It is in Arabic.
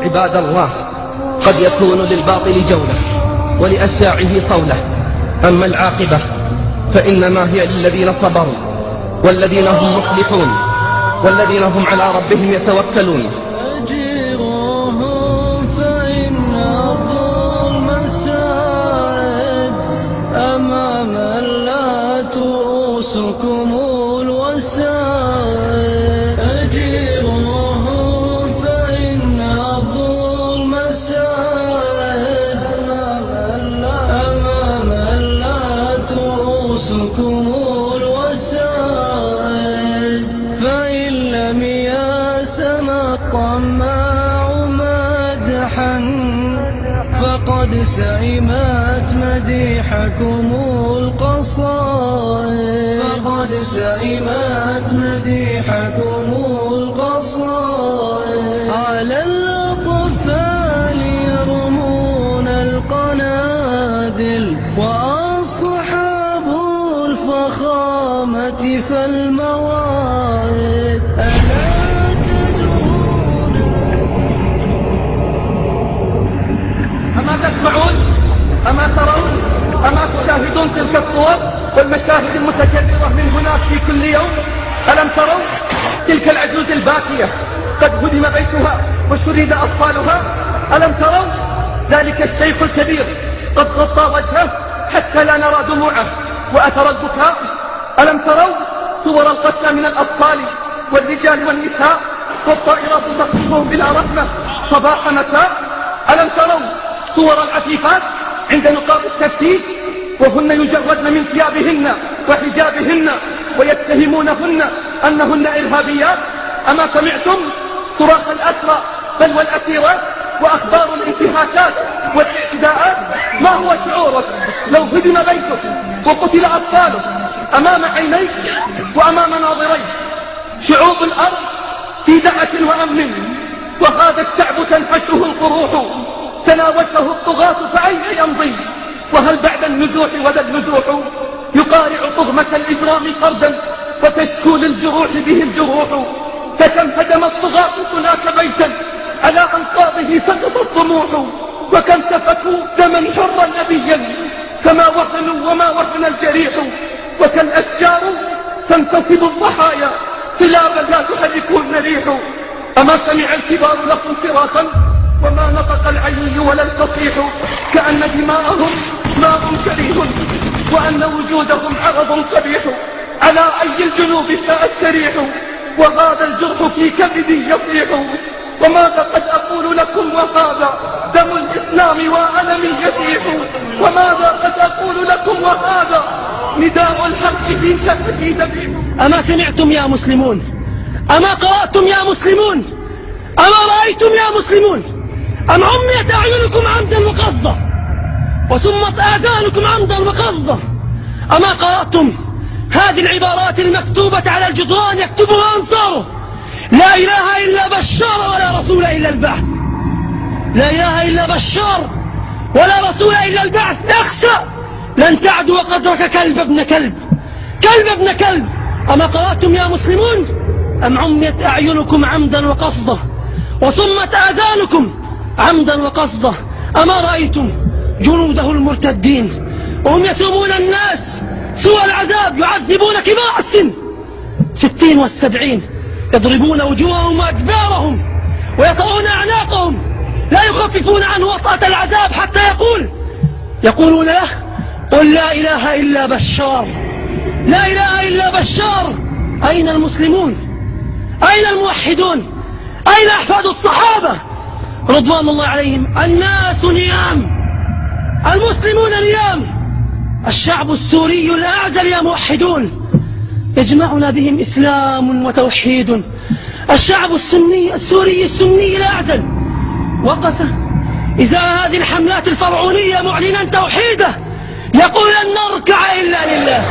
عباد الله، قد يكون للباطل جولة ولأشياعه صولة، أما العاقبة فإنما هي للذين صبروا والذين هم مصلحون والذين هم على ربهم يتوكلون. أجيروهم فإن الظلم السائد أمام اللات رؤوسكم الوسائد. أجيروهم فإن الظلم السائد أمام اللات رؤوسكم الوسائد. فإن لم يسم الطماع مدحا فقد سئمت مديحكم القصائد. فقد سئمت مديحكم القصائد. على الأطفال يرمون القنابل وأصحاب الفخامة فالموائد. ألا تدرون أما تسمعون؟ أما ترون؟ أما تشاهدون تلك الصور والمشاهد المتكررة من هناك في كل يوم؟ ألم تروا تلك العجوز الباكية قد هدم بيتها وشرد أطفالها؟ ألم تروا ذلك الشيخ الكبير قد غطى وجهه حتى لا نرى دموعه وأثر البكاء؟ ألم تروا صور القتلى من الأطفال والرجال والنساء والطائرات تقصفهم بلا رحمة صباح مساء؟ ألم تروا صور العفيفات عند نقاط التفتيش وهن يجردن من ثيابهن وحجابهن ويتهمونهن أنهن إرهابيات؟ أما سمعتم صراخ الأسرى بل والأسيرات وأخبار الانتهاكات والاعتداءات؟ ما هو شعورك لو هدم بيتك وقتل أطفالك أمام عينيك وأمام ناظريك؟ شعوب الأرض في دعة وأمن، وهذا الشعب تنحشه القروح، تناوشه الطغاة فأين يمضي؟ وهل بعد النزوح وذا النزوح يقارع طغمة الإجرام قردا وتشكو للجروح به الجروح؟ فكم هدم الطغاة هناك بيتا على أنقاضه سقط الطموح، وكم سفكوا دما حرا نبيا فما وهنوا وما وهن الجريح، وكالأشجار تنتصب الضحايا سلابا لا تحركهن ريح. أما سمع الكبار لهم صراخا وما نطق العيي ولا التصيح، كأن دماءهم ماء كريه وأن وجودهم عرض قبيح. على أي الجنوب سأستريح وهذا الجرح في كبدي يصيح؟ وماذا قد أقول لكم وهذا دم الإسلام وألمي يسيح؟ وماذا قد أقول لكم وهذا نداء الحق في كبدي ذبيح؟ أما سمعتم يا مسلمون؟ أما قرأتم يا مسلمون؟ أما رأيتم يا مسلمون؟ أم عميت أعينكم عمدا وقصدا وسمت آذانكم عمدا وقصدا؟ أما قرأتم هذه العبارات المكتوبة على الجدران يكتبها أنصاره؟ لا إله إلا بشار ولا رسول إلا البعث. لا إله إلا بشار ولا رسول إلا البعث. اخسأ لن تعدو قدرك كلب ابن كلب، كلب ابن كلب. أما قرأتم يا مسلمون؟ أم عميت أعينكم عمدا وقصدا وصمت آذانكم عمدا وقصدا؟ أما رأيتم جنوده المرتدين وهم يسومون الناس سوى العذاب، يعذبون كبار السن 60 و70، يضربون وجوههم وأدبارهم ويطرون أعناقهم، لا يخففون عنه وطأة العذاب حتى يقولون له قل لا إله إلا بشار، لا إله إلا بشار. أين المسلمون؟ أين الموحدون؟ أين أحفاد الصحابة رضوان الله عليهم؟ الناس نيام، المسلمون نيام. الشعب السوري الأعزل يا موحدون يجمعنا بهم إسلام وتوحيد. الشعب السوري السني الأعزل وقف إزاء هذه الحملات الفرعونية معلنا توحيده، يقول لن نركع إلا لله.